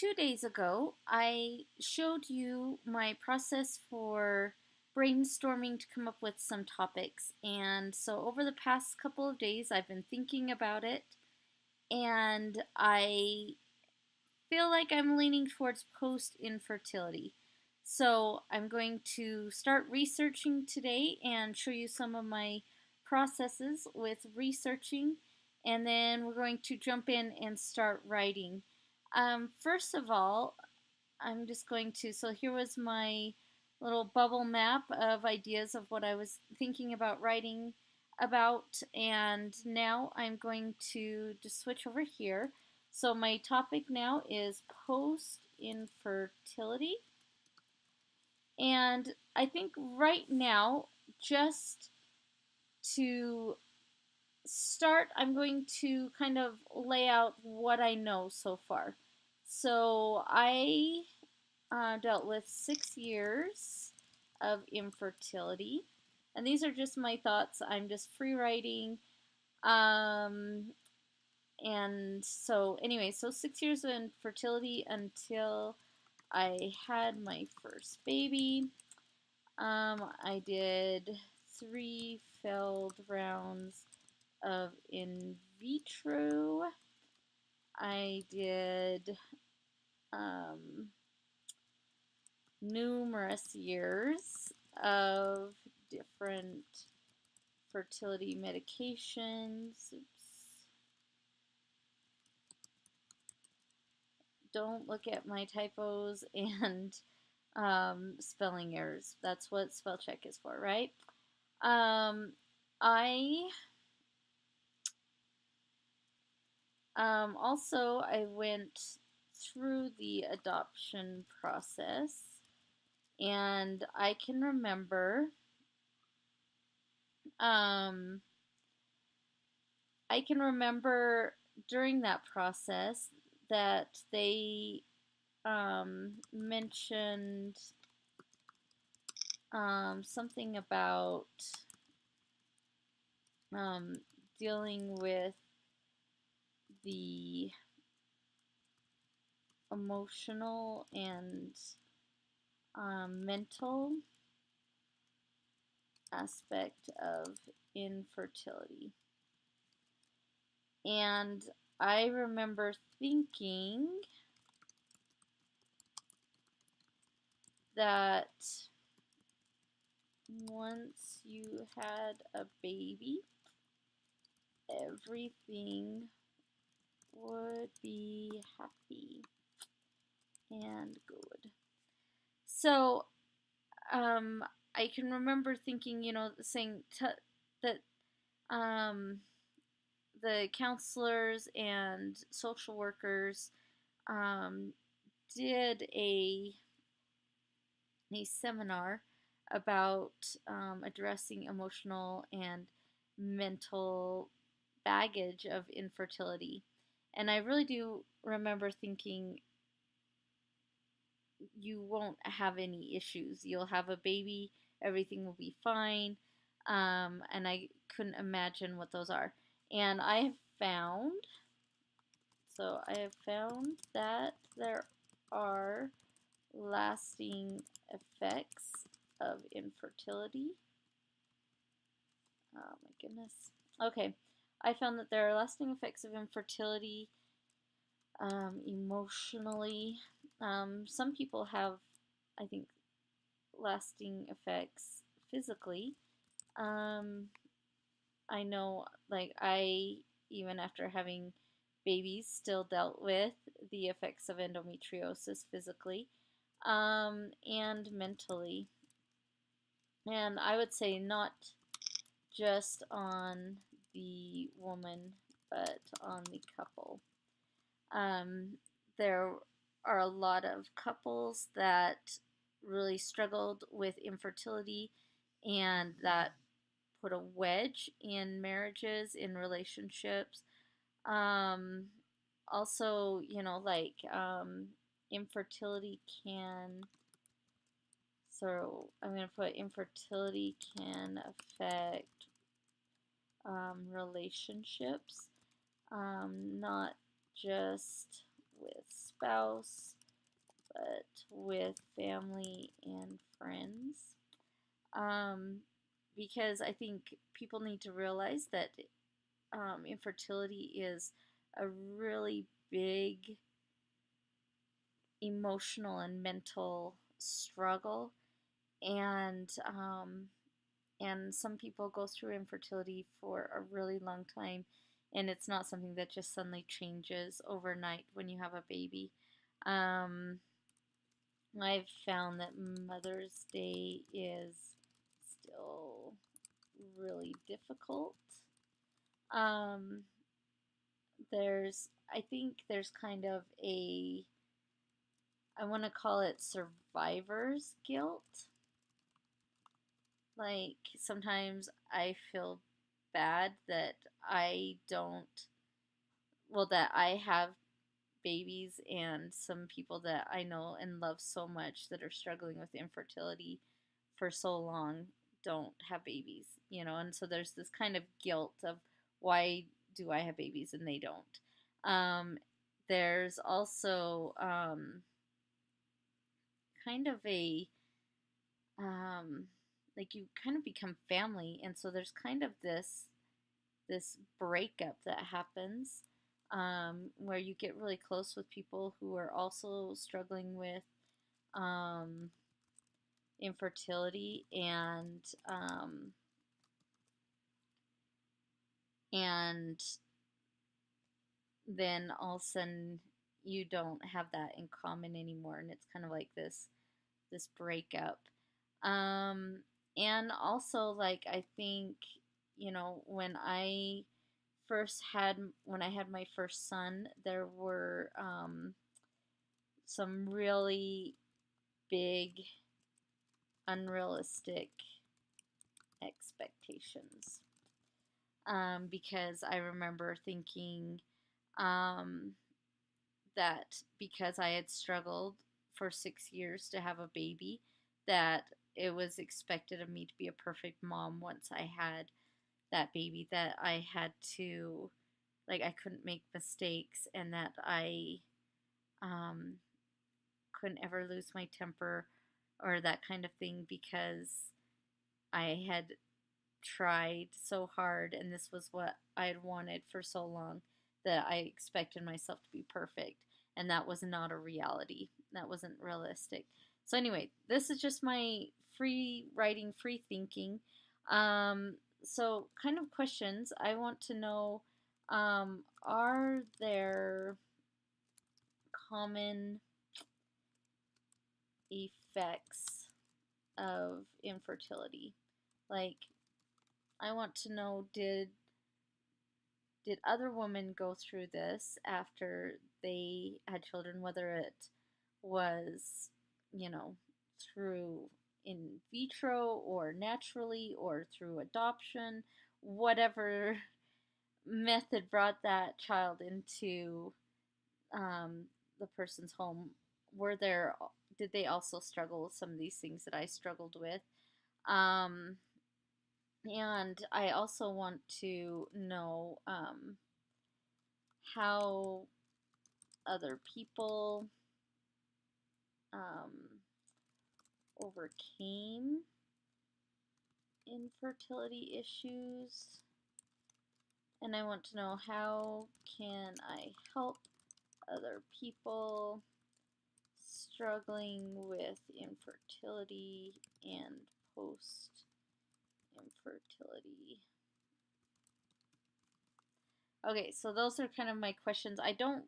2 days ago, I showed you my process for brainstorming to come up with some topics. And so over the past couple of days, I've been thinking about it, and I feel like I'm leaning towards post infertility. So I'm going to start researching today and show you some of my processes with researching, and then we're going to jump in and start writing. First of all, I'm just going to, so here was my little bubble map of ideas of what I was thinking about writing about, and now I'm going to just switch over here. So my topic now is post infertility, and I think right now, just to start, I'm going to kind of lay out what I know so far. So I dealt with 6 years of infertility, and these are just my thoughts. I'm just free writing. And so, anyway, so 6 years of infertility until I had my first baby. I did 3 failed rounds of in vitro. I did numerous years of different fertility medications. Oops. Don't look at my typos and spelling errors. That's what spell check is for, right? I also I went through the adoption process, and I can remember during that process that they mentioned something about dealing with the emotional and mental aspect of infertility. And I remember thinking that once you had a baby, everything would be happy and good. So, I can remember thinking, saying that the counselors and social workers um, did a seminar about addressing emotional and mental baggage of infertility. And I really do remember thinking, you won't have any issues. You'll have a baby, everything will be fine. And I couldn't imagine what those are. And I have found that there are lasting effects of infertility. Oh my goodness. Okay. I found that there are lasting effects of infertility emotionally. Some people have, I think, lasting effects physically. I know, like, even after having babies, still dealt with the effects of endometriosis physically and mentally. And I would say not just on the woman, but on the couple. There are a lot of couples that really struggled with infertility, and that put a wedge in marriages, in relationships. Um, Also, infertility can, so I'm going to put infertility can affect relationships, not just with spouse, but with family and friends. Um, because I think people need to realize that infertility is a really big emotional and mental struggle, and some people go through infertility for a really long time, and it's not something that just suddenly changes overnight when you have a baby. Um, I've found that Mother's Day is still really difficult. Um, I think there's kind of I want to call it survivor's guilt. Like sometimes I feel bad that I don't, well, that I have babies, and some people that I know and love so much that are struggling with infertility for so long don't have babies, and so there's this kind of guilt of why do I have babies and they don't. There's also kind of a um, like you kind of become family, and so there's kind of this breakup that happens, where you get really close with people who are also struggling with um, infertility, and then all of a sudden you don't have that in common anymore, and it's kind of like this breakup. Um, and also, like, I think, when when I had my first son, there were some really big, unrealistic expectations. Because I remember thinking um, that because I had struggled for 6 years to have a baby, that it was expected of me to be a perfect mom once I had that baby, that I had to, like, I couldn't make mistakes, and that I um, couldn't ever lose my temper or that kind of thing, because I had tried so hard and this was what I had wanted for so long, that I expected myself to be perfect. And that was not a reality. That wasn't realistic. So, anyway, this is just my free writing, free thinking. So, kind of questions I want to know, are there common effects of infertility? Like, I want to know, did other women go through this after they had children, whether it was, you know, through in vitro or naturally or through adoption, whatever method brought that child into the person's home? Were there, did they also struggle with some of these things that I struggled with? Um, and I also want to know how other people um, overcame infertility issues, and I want to know how can I help other people struggling with infertility and post infertility. Okay, so those are kind of my questions. I don't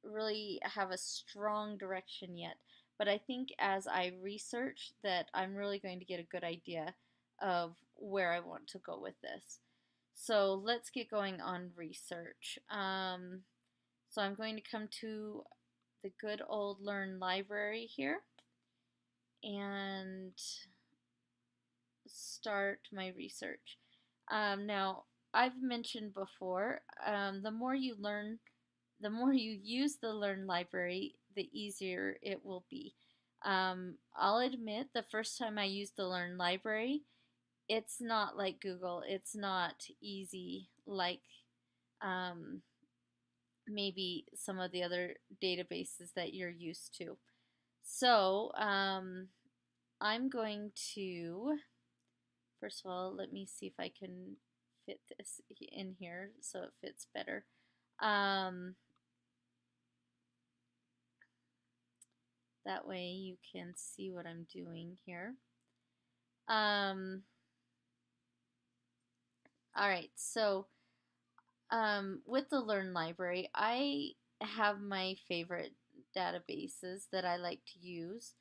really have a strong direction yet, but I think as I research that I'm really going to get a good idea of where I want to go with this. So let's get going on research. So I'm going to come to the good old Learn library here and start my research. Now, I've mentioned before, the more you learn, the more you use the Learn library, the easier it will be. I'll admit, the first time I used the Learn library, it's not like Google. It's not easy like um, maybe some of the other databases that you're used to. So I'm going to, first of all, let me see if I can fit this in here so it fits better. That way you can see what I'm doing here. All right, so with the Learn Library, I have my favorite databases that I like to use.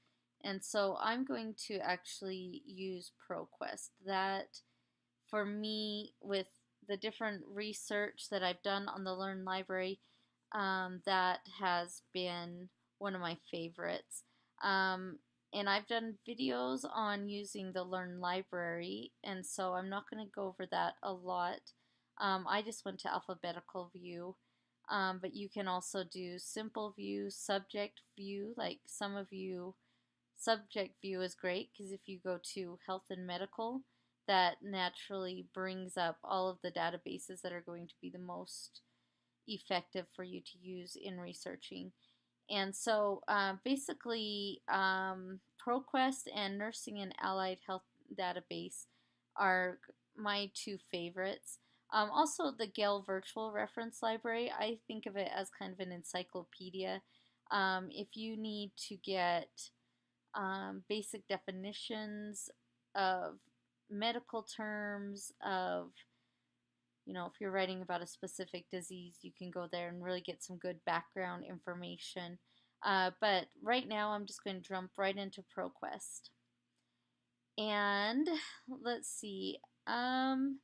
And so I'm going to actually use ProQuest. That, for me, with the different research that I've done on the Learn Library, that has been one of my favorites. Um, and I've done videos on using the Learn Library, and so I'm not going to go over that a lot. I just went to alphabetical view, but you can also do simple view, subject view. Like some of you, subject view is great because if you go to health and medical, that naturally brings up all of the databases that are going to be the most effective for you to use in researching. And so basically, ProQuest and Nursing and Allied Health Database are my two favorites. Also, the Gale Virtual Reference Library, I think of it as kind of an encyclopedia. If you need to get basic definitions of medical terms, of, if you're writing about a specific disease, you can go there and really get some good background information. But right now, I'm just going to jump right into ProQuest. And let's see. I'm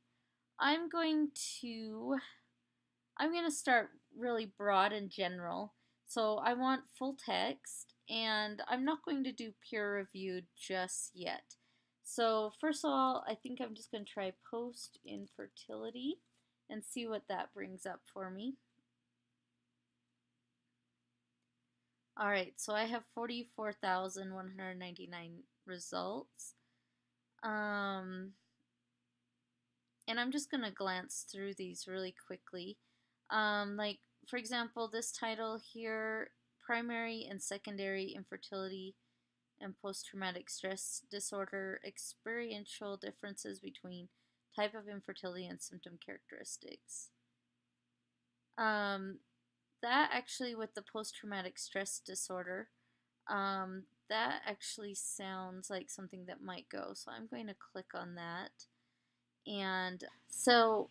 going to I'm going to start really broad and general. So I want full text, and I'm not going to do peer reviewed just yet. So first of all, I think I'm just going to try post infertility and see what that brings up for me. All right, so I have 44,199 results. And I'm just going to glance through these really quickly. Like, for example, this title here, Primary and Secondary Infertility and Post-Traumatic Stress Disorder, Experiential Differences Between Type of Infertility and Symptom Characteristics. That actually, with the post-traumatic stress disorder, that actually sounds like something that might go. So I'm going to click on that. And so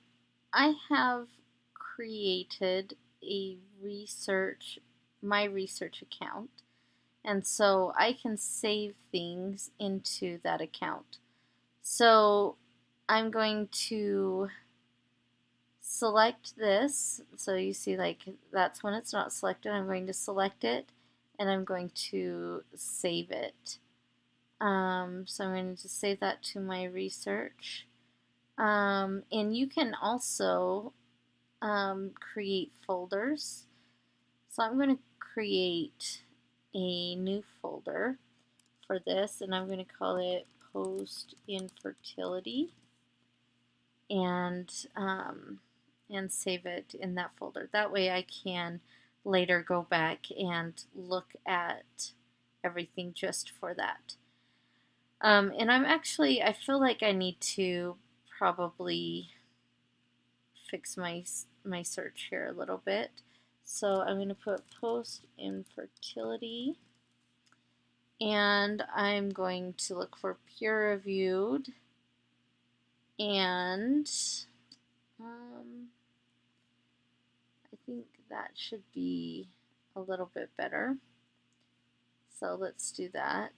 I have created my research account. And so I can save things into that account. So I'm going to select this. So you see, like, that's when it's not selected. I'm going to select it and I'm going to save it. So I'm going to save that to my research. And you can also create folders. So I'm going to create a new folder for this, and I'm going to call it Post Infertility, and save it in that folder. That way I can later go back and look at everything just for that. And I feel like I need to probably fix my search here a little bit. So I'm going to put post infertility, and I'm going to look for peer reviewed, and I think that should be a little bit better. So let's do that.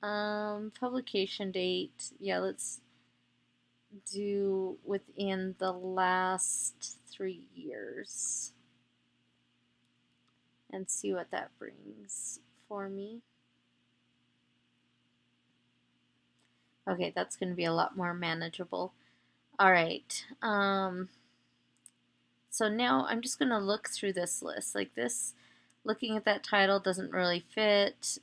Publication date, yeah, let's do within the last 3 years and see what that brings for me. Okay, that's going to be a lot more manageable. All right. So now I'm just going to look through this list. Like this, looking at that title doesn't really fit.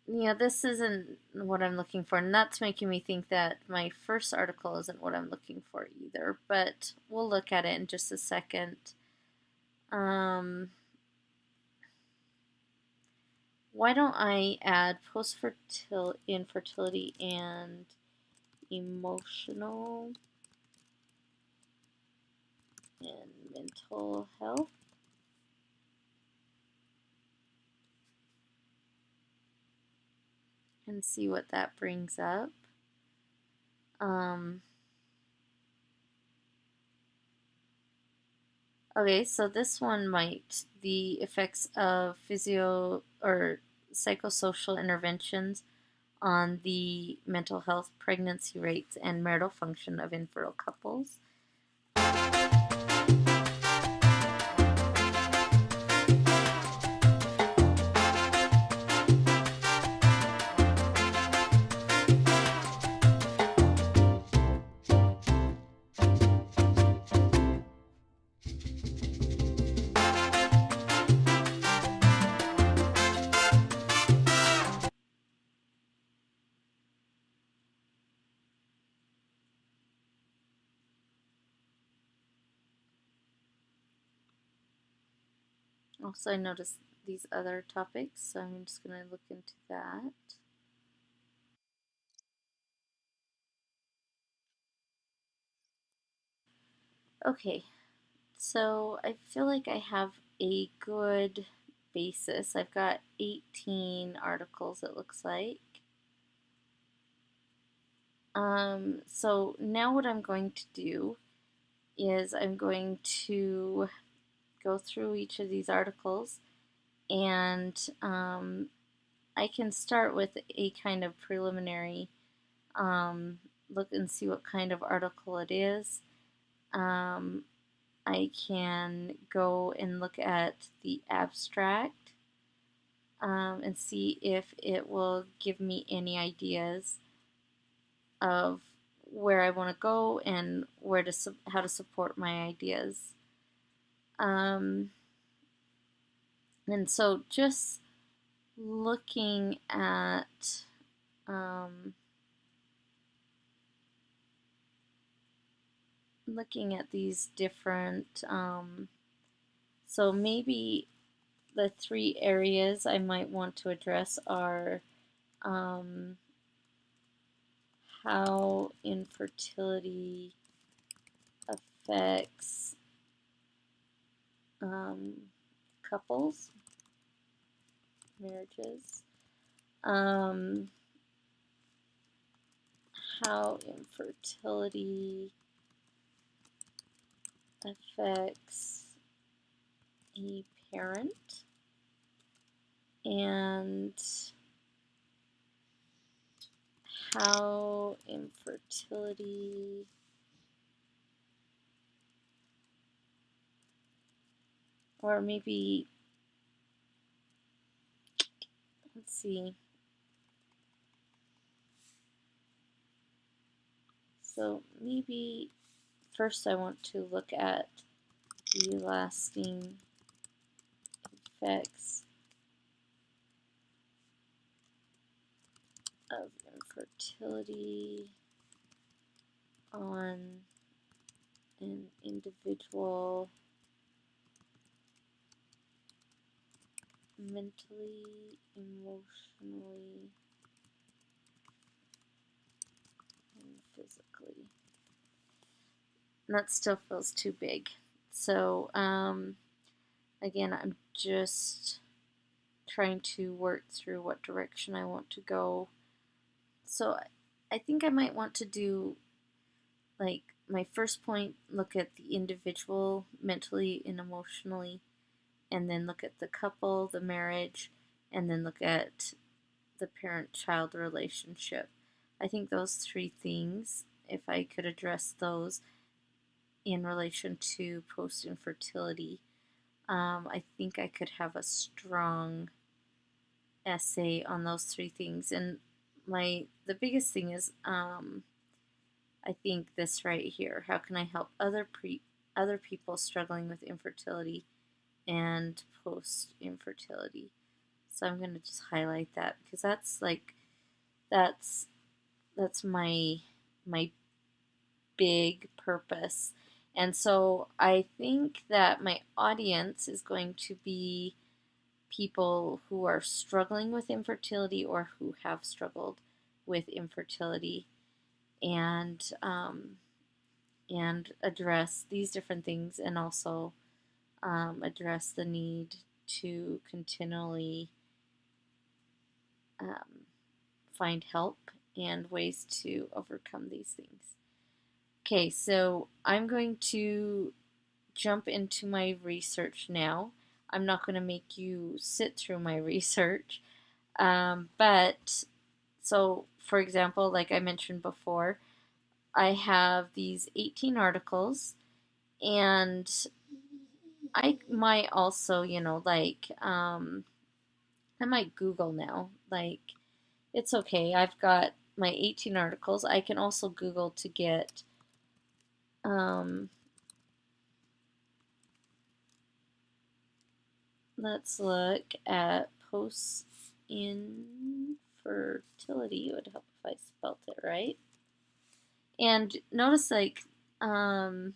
Yeah, this isn't what I'm looking for, and that's making me think that my first article isn't what I'm looking for either, but we'll look at it in just a second. Um, why don't I add infertility and emotional and mental health and see what that brings up. Um, okay, so this one might the effects of physio or psychosocial interventions on the mental health, pregnancy rates, and marital function of infertile couples. Also, I noticed these other topics, so I'm just going to look into that. Okay, so I feel like I have a good basis. I've got 18 articles, it looks like. So now what I'm going to do is I'm going to go through each of these articles, and I can start with a kind of preliminary look and see what kind of article it is. Um, I can go and look at the abstract and see if it will give me any ideas of where I want to go and how to support my ideas. Um, and so just looking at um, these different so maybe the three areas I might want to address are um, how infertility affects um, couples, marriages, um, how infertility affects a parent, and how infertility or maybe let's see. So maybe first I want to look at the lasting effects of infertility on an individual mentally, emotionally, and physically. And that still feels too big. So, again, I'm just trying to work through what direction I want to go. So, I think I might want to do like my first point, look at the individual mentally and emotionally, and then look at the couple, the marriage, and then look at the parent child relationship. I think those three things, if I could address those in relation to post infertility, I think I could have a strong essay on those three things. And the biggest thing is I think this right here. How can I help other people struggling with infertility and post infertility? So I'm going to just highlight that because that's like, that's my big purpose. And so I think that my audience is going to be people who are struggling with infertility or who have struggled with infertility, and address these different things, and also address the need to continually um, find help and ways to overcome these things. Okay, so I'm going to jump into my research now. I'm not going to make you sit through my research, but so for example, like I mentioned before, I have these 18 articles, and I might also, I might Google now. Like, it's okay. I've got my 18 articles. I can also Google to get, let's look at post infertility. It would help if I spelled it right. And notice, like, that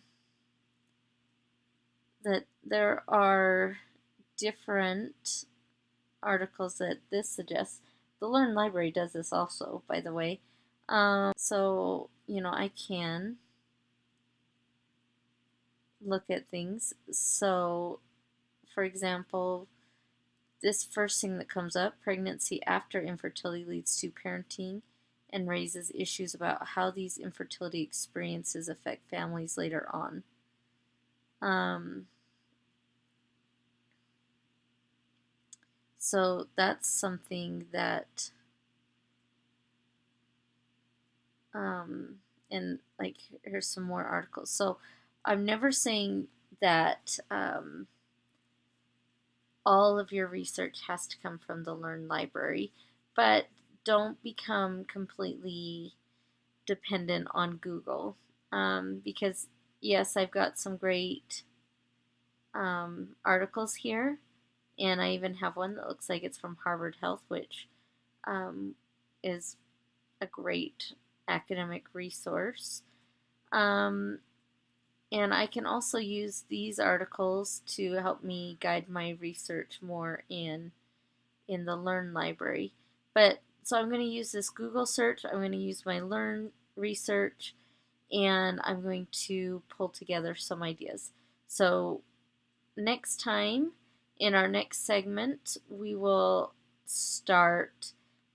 there are different articles that this suggests. The Learn Library does this also, by the way. So, I can look at things. So, for example, this first thing that comes up, pregnancy after infertility leads to parenting and raises issues about how these infertility experiences affect families later on. So that's something that, and like, here's some more articles. So I'm never saying that all of your research has to come from the Learn Library, but don't become completely dependent on Google, because yes, I've got some great articles here, and I even have one that looks like it's from Harvard Health, which is a great academic resource. And I can also use these articles to help me guide my research more in the Learn Library. But so I'm going to use this Google search, I'm going to use my Learn research, and I'm going to pull together some ideas. So next time, in our next segment, we will start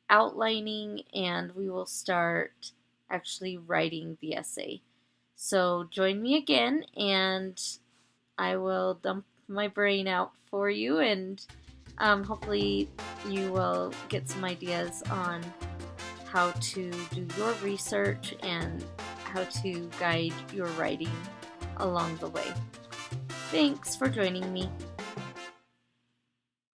outlining and we will start actually writing the essay. So join me again, and I will dump my brain out for you, and hopefully you will get some ideas on how to do your research and how to guide your writing along the way. Thanks for joining me.